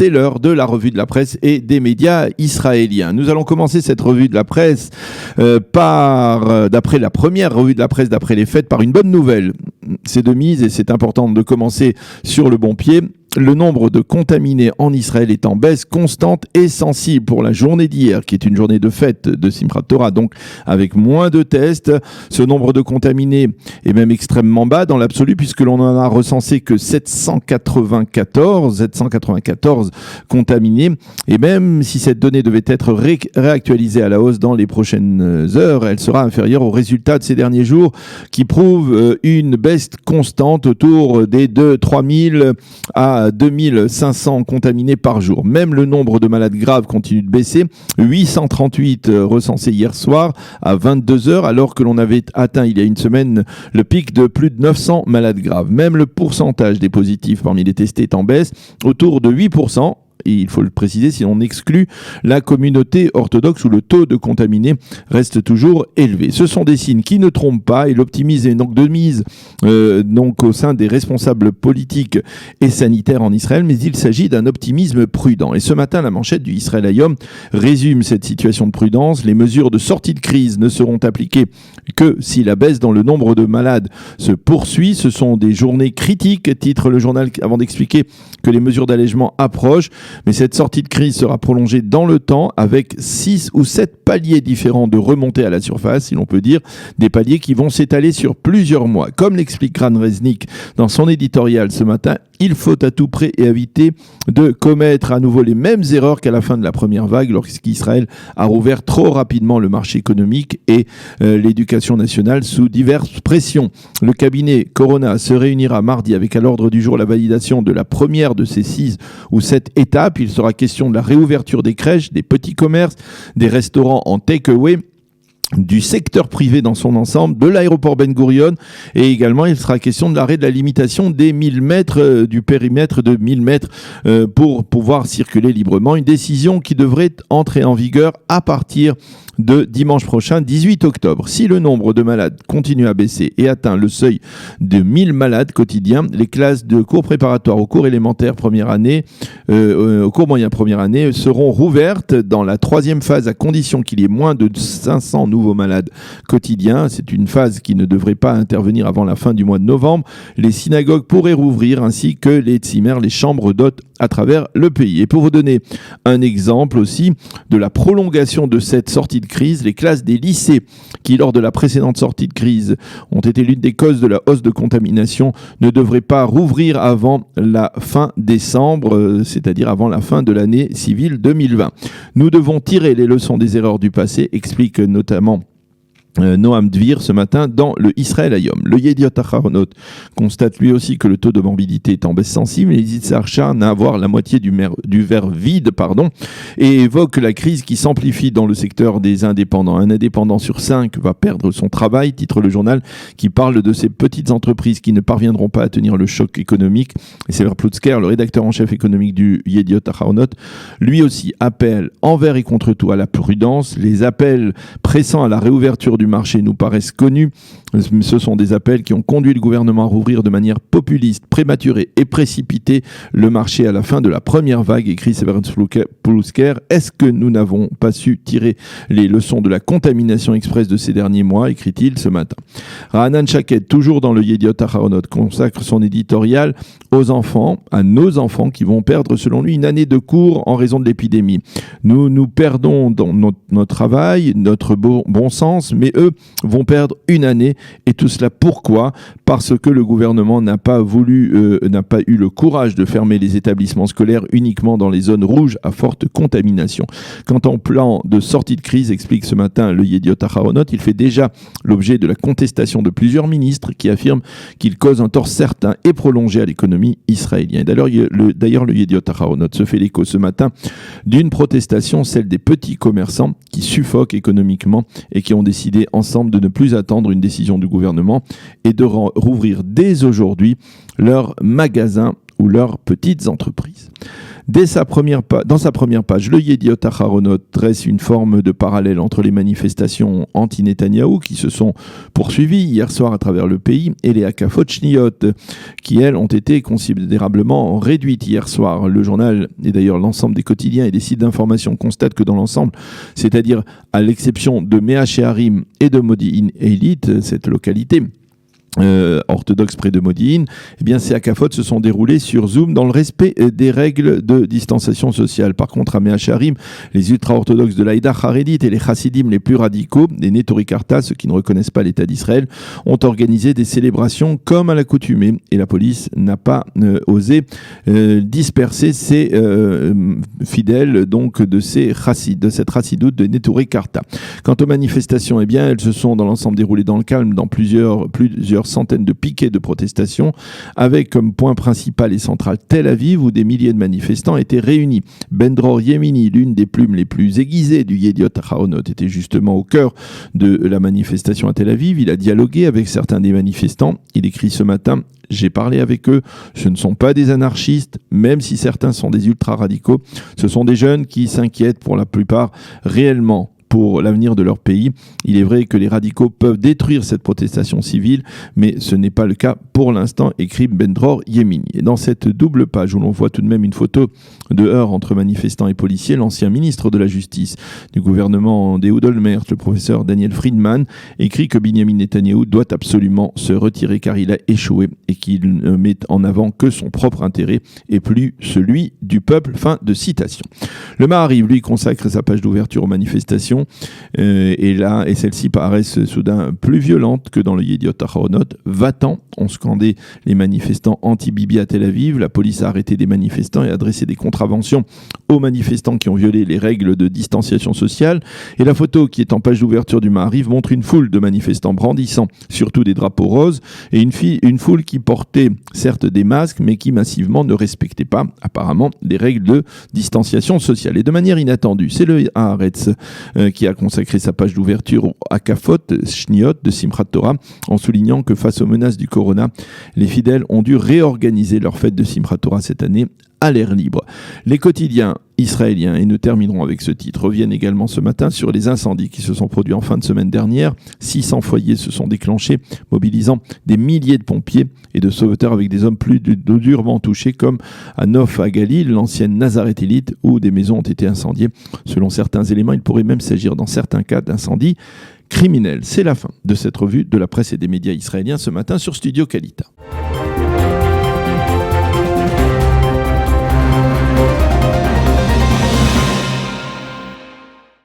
c'est l'heure de la revue de la presse et des médias israéliens. Nous allons commencer cette revue de la presse d'après la première revue de la presse, d'après les fêtes, par une bonne nouvelle. C'est de mise et c'est important de commencer sur le bon pied. Le nombre de contaminés en Israël est en baisse constante et sensible pour la journée d'hier, qui est une journée de fête de Simchat Torah, donc avec moins de tests. Ce nombre de contaminés est même extrêmement bas dans l'absolu, puisque l'on n'en a recensé que 794 contaminés. Et même si cette donnée devait être réactualisée à la hausse dans les prochaines heures, elle sera inférieure aux résultats de ces derniers jours, qui prouvent une baisse constante autour des 3000 à 2500 contaminés par jour. Même le nombre de malades graves continue de baisser. 838 recensés hier soir à 22h, alors que l'on avait atteint il y a une semaine le pic de plus de 900 malades graves. Même le pourcentage des positifs parmi les testés est en baisse, autour de 8%. Et il faut le préciser, si on exclut la communauté orthodoxe où le taux de contaminés reste toujours élevé. Ce sont des signes qui ne trompent pas et l'optimisme est donc de mise au sein des responsables politiques et sanitaires en Israël, mais il s'agit d'un optimisme prudent. Et ce matin, la manchette du Israël Hayom résume cette situation de prudence. Les mesures de sortie de crise ne seront appliquées que si la baisse dans le nombre de malades se poursuit. Ce sont des journées critiques, titre le journal avant d'expliquer que les mesures d'allègement approchent. Mais cette sortie de crise sera prolongée dans le temps avec 6 ou 7 paliers différents de remontée à la surface, si l'on peut dire, des paliers qui vont s'étaler sur plusieurs mois. Comme l'explique Ran Reznik dans son éditorial ce matin, il faut à tout prix éviter de commettre à nouveau les mêmes erreurs qu'à la fin de la première vague, lorsqu'Israël a rouvert trop rapidement le marché économique et l'éducation nationale sous diverses pressions. Le cabinet Corona se réunira mardi avec à l'ordre du jour la validation de la première de ces 6 ou 7 étapes. Il sera question de la réouverture des crèches, des petits commerces, des restaurants en take-away, du secteur privé dans son ensemble, de l'aéroport Ben Gurion, et également il sera question de l'arrêt de la limitation des 1000 mètres, du périmètre de 1000 mètres pour pouvoir circuler librement. Une décision qui devrait entrer en vigueur à partir de dimanche prochain, 18 octobre. Si le nombre de malades continue à baisser et atteint le seuil de 1000 malades quotidiens, les classes de cours préparatoires au cours élémentaire première année, au cours moyen première année, seront rouvertes dans la troisième phase à condition qu'il y ait moins de 500 nouveaux malades quotidiens. C'est une phase qui ne devrait pas intervenir avant la fin du mois de novembre. Les synagogues pourraient rouvrir ainsi que les tzimmer, les chambres d'hôtes à travers le pays. Et pour vous donner un exemple aussi de la prolongation de cette sortie de crise, les classes des lycées qui, lors de la précédente sortie de crise, ont été l'une des causes de la hausse de contamination, ne devraient pas rouvrir avant la fin décembre, c'est-à-dire avant la fin de l'année civile 2020. Nous devons tirer les leçons des erreurs du passé, explique notamment Noam Dvir ce matin dans le Israël Hayom. Le Yediot Aharonot constate lui aussi que le taux de morbidité est en baisse sensible et Yitzhak Shah n'a à voir la moitié du verre vide, et évoque la crise qui s'amplifie dans le secteur des indépendants. Un indépendant sur 5 va perdre son travail, titre le journal qui parle de ces petites entreprises qui ne parviendront pas à tenir le choc économique. Et Sever Plutzker, le rédacteur en chef économique du Yediot Aharonot, lui aussi appelle envers et contre tout à la prudence. Les appels pressants à la réouverture du marché nous paraissent connus. Ce sont des appels qui ont conduit le gouvernement à rouvrir de manière populiste, prématurée et précipitée le marché à la fin de la première vague, écrit Severance Plutzker. Est-ce que nous n'avons pas su tirer les leçons de la contamination express de ces derniers mois, écrit-il ce matin. Raanan Shaked, toujours dans le Yediot Aharonot, consacre son éditorial aux enfants, à nos enfants qui vont perdre selon lui une année de cours en raison de l'épidémie. Nous perdons dans notre travail, notre bon sens, mais eux vont perdre une année. Et tout cela pourquoi ? Parce que le gouvernement n'a pas eu le courage de fermer les établissements scolaires uniquement dans les zones rouges à forte contamination. Quant au plan de sortie de crise, explique ce matin le Yediot Aharonot, il fait déjà l'objet de la contestation de plusieurs ministres qui affirment qu'il cause un tort certain et prolongé à l'économie israélienne. D'ailleurs, le Yediot Aharonot se fait l'écho ce matin d'une protestation, celle des petits commerçants qui suffoquent économiquement et qui ont décidé ensemble de ne plus attendre une décision du gouvernement et de rouvrir dès aujourd'hui leurs magasins ou leurs petites entreprises. Dans sa première page, le Yediot Aharonot dresse une forme de parallèle entre les manifestations anti-Netanyahou qui se sont poursuivies hier soir à travers le pays et les Hakafot Shniot qui, elles, ont été considérablement réduites hier soir. Le journal, et d'ailleurs l'ensemble des quotidiens et des sites d'information constatent que dans l'ensemble, c'est-à-dire à l'exception de Mea Shearim et de Modi'in Eilit, cette localité orthodoxe près de Modi'in, eh bien ces Hakafot se sont déroulés sur Zoom dans le respect des règles de distanciation sociale. Par contre, à Mea Shearim, les ultra-orthodoxes de l'Aïda Haredite et les Chassidim les plus radicaux, les Netori Karta, ceux qui ne reconnaissent pas l'État d'Israël, ont organisé des célébrations comme à l'accoutumée et la police n'a pas osé disperser ces fidèles donc de cette chassidoute de Netori Karta. Quant aux manifestations, eh bien elles se sont dans l'ensemble déroulées dans le calme dans plusieurs centaines de piquets de protestation, avec comme point principal et central Tel Aviv, où des milliers de manifestants étaient réunis. Ben Dror Yemini, l'une des plumes les plus aiguisées du Yediot Aharonot, était justement au cœur de la manifestation à Tel Aviv. Il a dialogué avec certains des manifestants. Il écrit ce matin: j'ai parlé avec eux, ce ne sont pas des anarchistes, même si certains sont des ultra-radicaux. Ce sont des jeunes qui s'inquiètent pour la plupart réellement pour l'avenir de leur pays. Il est vrai que les radicaux peuvent détruire cette protestation civile, mais ce n'est pas le cas pour l'instant, écrit Ben Dror Yemini. Et dans cette double page où l'on voit tout de même une photo de heurts entre manifestants et policiers, l'ancien ministre de la Justice du gouvernement d'Ehud Olmert, le professeur Daniel Friedman, écrit que Binyamin Netanyahou doit absolument se retirer car il a échoué et qu'il ne met en avant que son propre intérêt et plus celui du peuple. Fin de citation. Le Maariv, lui, consacre sa page d'ouverture aux manifestations et celles-ci paraissent soudain plus violentes que dans le Yediot Aharonot. Va-t'en, ont scandé les manifestants anti-Bibi à Tel Aviv. La police a arrêté des manifestants et adressé des contraventions aux manifestants qui ont violé les règles de distanciation sociale. Et la photo qui est en page d'ouverture du Maariv montre une foule de manifestants brandissant surtout des drapeaux roses et une foule qui portait certes des masques mais qui massivement ne respectait pas apparemment les règles de distanciation sociale. Et de manière inattendue, c'est le Haaretz qui a consacré sa page d'ouverture au Hakafot Shniot de Simchat Torah en soulignant que face aux menaces du corona, les fidèles ont dû réorganiser leur fête de Simchat Torah cette année à l'air libre. Les quotidiens israéliens, et nous terminerons avec ce titre, reviennent également ce matin sur les incendies qui se sont produits en fin de semaine dernière. 600 foyers se sont déclenchés, mobilisant des milliers de pompiers et de sauveteurs avec des hommes plus durement touchés comme à Nof à Galil, l'ancienne Nazareth élite, où des maisons ont été incendiées. Selon certains éléments, il pourrait même s'agir dans certains cas d'incendies criminels. C'est la fin de cette revue de la presse et des médias israéliens ce matin sur Studio Kalita.